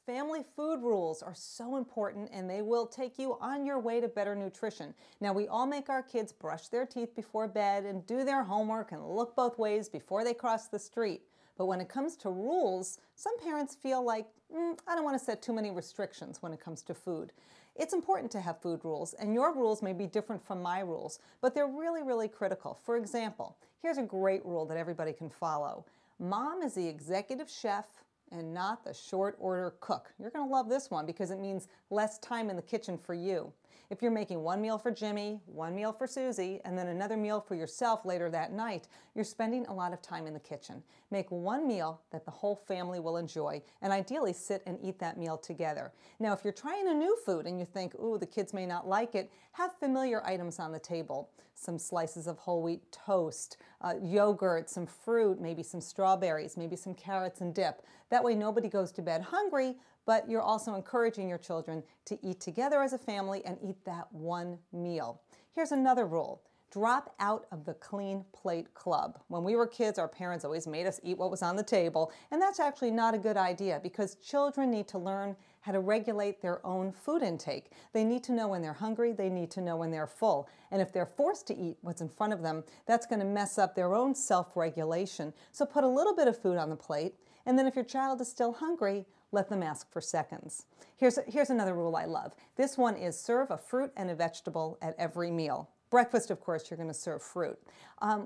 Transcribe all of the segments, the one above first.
Family food rules are so important and they will take you on your way to better nutrition. Now, we all make our kids brush their teeth before bed and do their homework and look both ways before they cross the street. But when it comes to rules, some parents feel like, I don't want to set too many restrictions when it comes to food. It's important to have food rules, and your rules may be different from my rules, but they're really, really critical. For example, here's a great rule that everybody can follow. Mom is the executive chef and not the short order cook. You're going to love this one because it means less time in the kitchen for you. If you're making one meal for Jimmy, one meal for Susie, and then another meal for yourself later that night, you're spending a lot of time in the kitchen. Make one meal that the whole family will enjoy, and ideally sit and eat that meal together. Now, if you're trying a new food and you think, ooh, the kids may not like it, have familiar items on the table. Some slices of whole wheat toast, yogurt, some fruit, maybe some strawberries, maybe some carrots and dip. That way nobody goes to bed hungry, but you're also encouraging your children to eat together as a family and eat that one meal. Here's another rule. Drop out of the clean plate club. When we were kids, our parents always made us eat what was on the table, and that's actually not a good idea because children need to learn how to regulate their own food intake. They need to know when they're hungry, they need to know when they're full, and if they're forced to eat what's in front of them, that's going to mess up their own self-regulation. So put a little bit of food on the plate, and then if your child is still hungry, let them ask for seconds. Here's another rule I love. This one is serve a fruit and a vegetable at every meal. Breakfast, of course, you're going to serve fruit.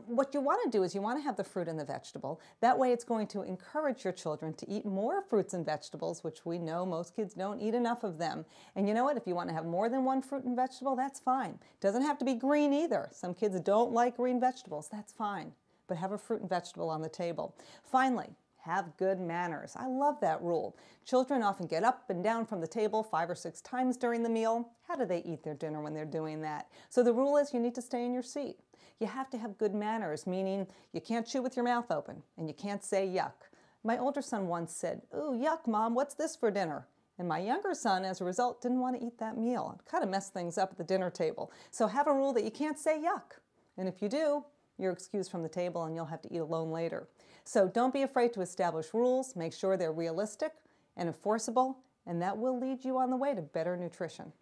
What you want to do is you want to have the fruit and the vegetable. That way it's going to encourage your children to eat more fruits and vegetables, which we know most kids don't eat enough of them. And you know what? If you want to have more than one fruit and vegetable, that's fine. It doesn't have to be green either. Some kids don't like green vegetables. That's fine. But have a fruit and vegetable on the table. Finally, have good manners. I love that rule. Children often get up and down from the table 5 or 6 times during the meal. How do they eat their dinner when they're doing that? So the rule is you need to stay in your seat. You have to have good manners, meaning you can't chew with your mouth open and you can't say yuck. My older son once said, "Ooh, yuck, Mom, what's this for dinner?" And my younger son, as a result, didn't want to eat that meal. It kind of messed things up at the dinner table. So have a rule that you can't say yuck. And if you do, you're excused from the table and you'll have to eat alone later. So don't be afraid to establish rules. Make sure they're realistic and enforceable, and that will lead you on the way to better nutrition.